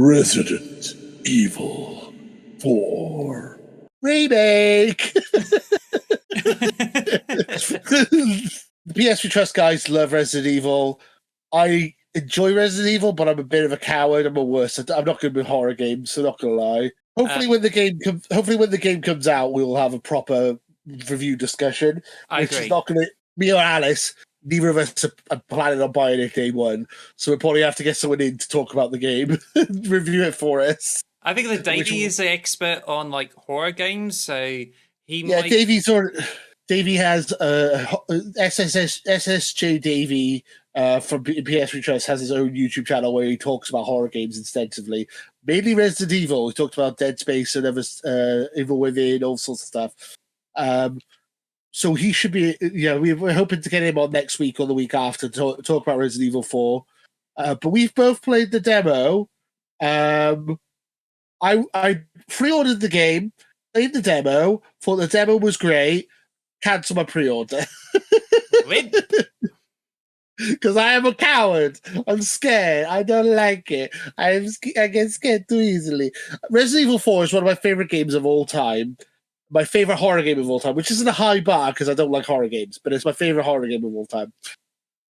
Resident Evil 4 remake. The PS3 Trust guys love Resident Evil. I enjoy Resident Evil, but I'm a bit of a coward. I'm a worse. I'm not good with horror games, so not gonna lie. Hopefully, when the game comes out, we'll have a proper review discussion. Which is not gonna. Me or Alice, neither of us are planning on buying it day one, so we'll probably have to get someone in to talk about the game, review it for us. I think that Davey is an expert on like horror games, so he might. Davey has SSJ Davey from PS3 Trust has his own YouTube channel where he talks about horror games extensively, mainly Resident Evil. He talked about Dead Space and other Evil Within, all sorts of stuff. So he should be. We're hoping to get him on next week or the week after to talk about Resident Evil 4. But we've both played the demo. I pre-ordered the game, played the demo, thought the demo was great. Cancel my pre-order. Because I am a coward. I'm scared. I don't like it. I get scared too easily. Resident Evil 4 is one of my favorite games of all time. My favorite horror game of all time, which isn't a high bar because I don't like horror games, but it's my favorite horror game of all time.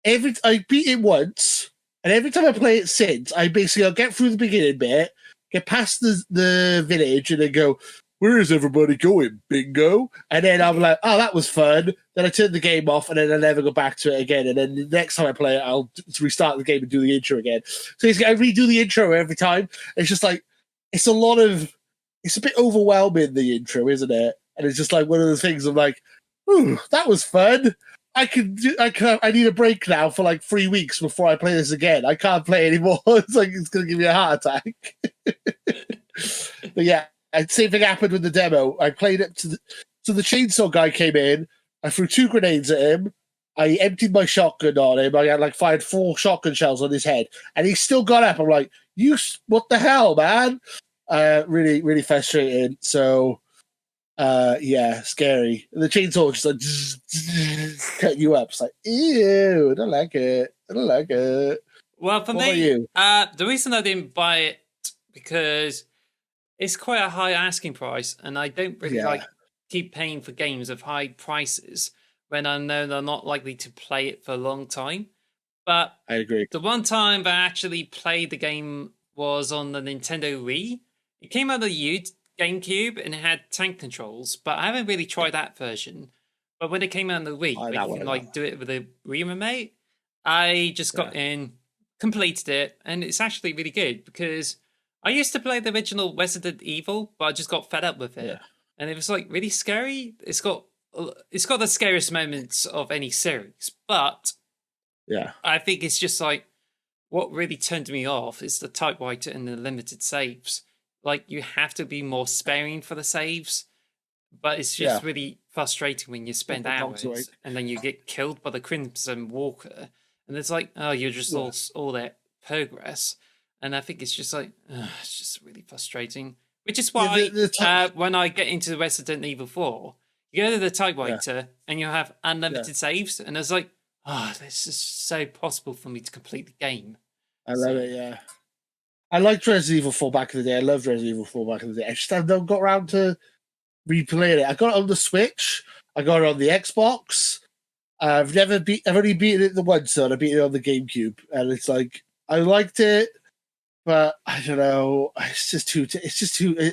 I beat it once, and every time I play it since, I'll get through the beginning bit, get past the village, and then go, where is everybody going? Bingo. And then I'm like, oh, that was fun. Then I turn the game off, and then I never go back to it again. And then the next time I play it, I'll restart the game and do the intro again. So I redo the intro every time. It's just like, it's a bit overwhelming, the intro, isn't it? And it's just like one of the things I'm like, ooh, that was fun. I need a break now for like 3 weeks before I play this again. I can't play anymore. It's like, it's going to give me a heart attack. But yeah. And same thing happened with the demo. I played it so the chainsaw guy came in. I threw 2 grenades at him. I emptied my shotgun on him. I had fired 4 shotgun shells on his head, and he still got up. I'm like, what the hell, man? Really, really frustrating. So, yeah, scary. And the chainsaw just like cut you up. It's like, ew, I don't like it. Well, for me, the reason I didn't buy it because it's quite a high asking price, and I don't really keep paying for games of high prices when I know they're not likely to play it for a long time. But I agree. The one time I actually played the game was on the Nintendo Wii. It came out of the GameCube and it had tank controls, but I haven't really tried that version. But when it came out on the Wii, you can do it with a Wii remote. I just got in, completed it, and it's actually really good because I used to play the original Resident Evil, but I just got fed up with it, and it was like really scary. It's got the scariest moments of any series, but I think it's just like what really turned me off is the typewriter and the limited saves. Like you have to be more sparing for the saves, but it's just really frustrating when you spend hours and then you get killed by the Crimson Walker, and it's like, oh, you just lost all that progress. And I think it's just like, it's just really frustrating. Which is why when I get into Resident Evil 4, you go to the typewriter and you have unlimited saves. And it's like, this is so possible for me to complete the game. I love it, I liked Resident Evil 4 back in the day. I loved Resident Evil 4 back in the day. I just haven't got around to replaying it. I got it on the Switch. I got it on the Xbox. I've only beaten it the once, so I beat it on the GameCube. And it's like, I liked it. But I don't know. It's just too.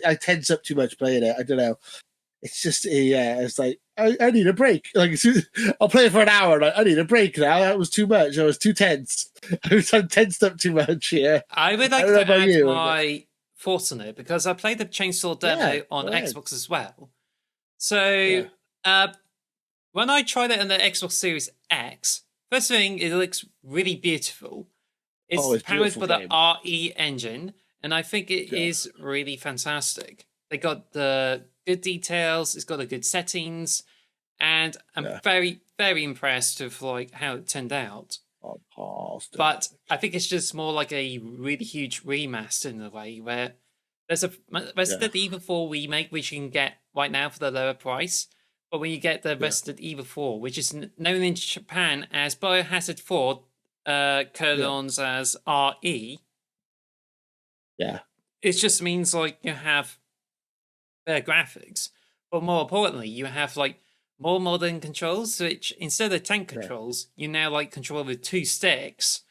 I tense up too much playing it. I don't know. It's just It's like I need a break. Like I'll play it for an hour. Like I need a break now. That was too much. I was too tense. I was tensed up too much. Yeah. I would like to add my thoughts on it because I played the Chainsaw demo on Xbox as well. So when I tried it on the Xbox Series X, first thing, it looks really beautiful. It's powered by the RE engine, and I think it is really fantastic. They got the good details, it's got the good settings, and I'm very, very impressed with like how it turned out. But I think it's just more like a really huge remaster in a way, where there's a Resident Evil 4 remake which you can get right now for the lower price. But when you get the Resident Evil 4, which is known in Japan as Biohazard 4, colons as RE, Yeah. It just means like you have better graphics, but more importantly, you have like more modern controls. Which instead of tank Yeah. controls, you now like control with 2 sticks,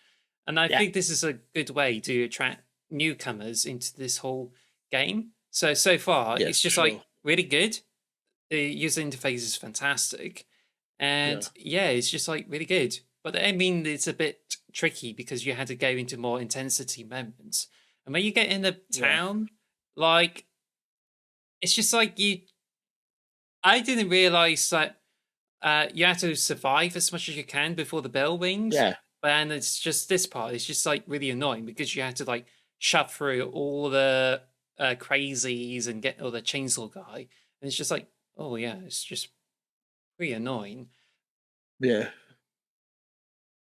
and I think this is a good way to attract newcomers into this whole game. So far, Yes, it's just sure. like really good. The user interface is fantastic, and yeah, it's just like really good. But I mean, it's a bit tricky because you had to go into more intensity moments, and when you get in the town, like it's just like you. I didn't realize that you have to survive as much as you can before the bell rings. Yeah. And it's just this part. It's just like really annoying because you have to like shove through all the crazies and get all the chainsaw guy. And it's just like, oh yeah, it's just pretty annoying. Yeah.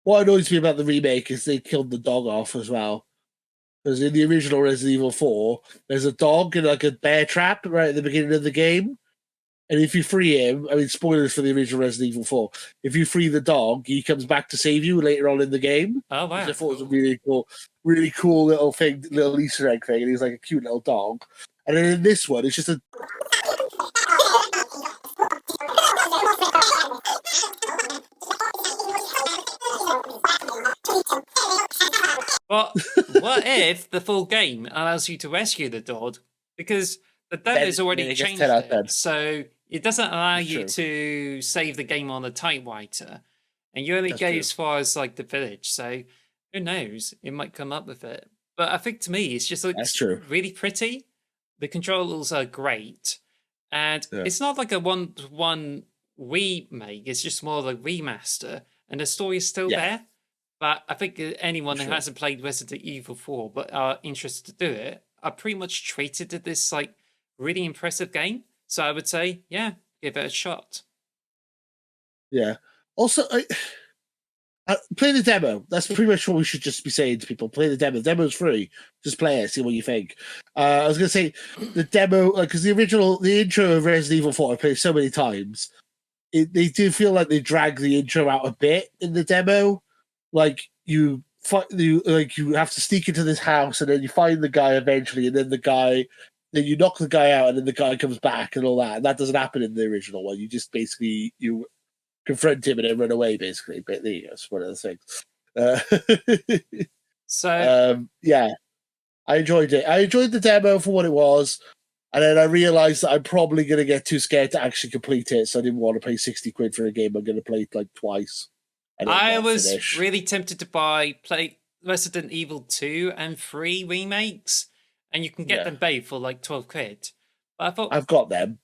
What annoys me about the remake is they killed the dog off as well. Because in the original Resident Evil 4, there's a dog in like a bear trap right at the beginning of the game. And if you free him, I mean, spoilers for the original Resident Evil 4, if you free the dog, he comes back to save you later on in the game. Oh wow! Which I thought was a really cool little thing, little Easter egg thing. And he's like a cute little dog. And then in this one, it's just a. But what if the full game allows you to rescue the dog? Because the demo's already changed it, so it doesn't allow you to save the game on a typewriter, and you only go as far as like the village. So who knows? It might come up with it. But I think to me, it's just like really pretty. The controls are great, and it's not like a one-to-one remake. It's just more like remaster, and the story is still there. But I think anyone who hasn't played Resident Evil 4 but are interested to do it are pretty much treated to this like really impressive game. So I would say, yeah, give it a shot. Yeah. Also, play the demo. That's pretty much what we should just be saying to people. Play the demo. The demo's free. Just play it. See what you think. I was going to say the demo, because the intro of Resident Evil 4, I played so many times. They do feel like they drag the intro out a bit in the demo. Like you have to sneak into this house and then you find the guy eventually, and then you knock the guy out, and then the guy comes back and all that. And that doesn't happen in the original one. You just basically confront him and then run away, basically. But there you go. It's one of the things. Yeah, I enjoyed it. I enjoyed the demo for what it was, and then I realized that I'm probably going to get too scared to actually complete it, so I didn't want to pay 60 quid for a game I'm going to play it like twice. I was really tempted to play Resident Evil 2 and 3 remakes, and you can get them both for like 12 quid. But I thought I've got them.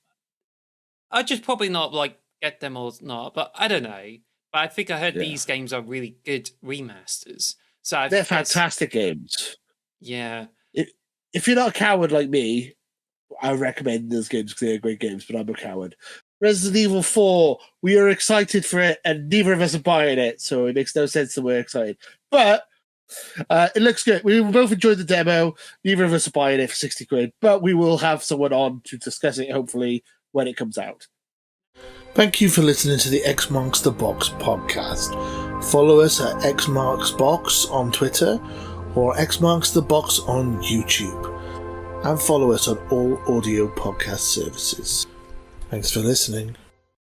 I'd just probably not like get them or not, but I don't know. But I think I heard these games are really good remasters. So they're fantastic games. Yeah. If you're not a coward like me, I recommend those games because they're great games, but I'm a coward. Resident Evil 4, we are excited for it, and neither of us are buying it, so it makes no sense that we're excited. But it looks good. We both enjoyed the demo. Neither of us are buying it for 60 quid, but we will have someone on to discuss it, hopefully, when it comes out. Thank you for listening to the X Marks the Box podcast. Follow us at X Marks Box on Twitter or X Marks the Box on YouTube. And follow us on all audio podcast services. Thanks for listening.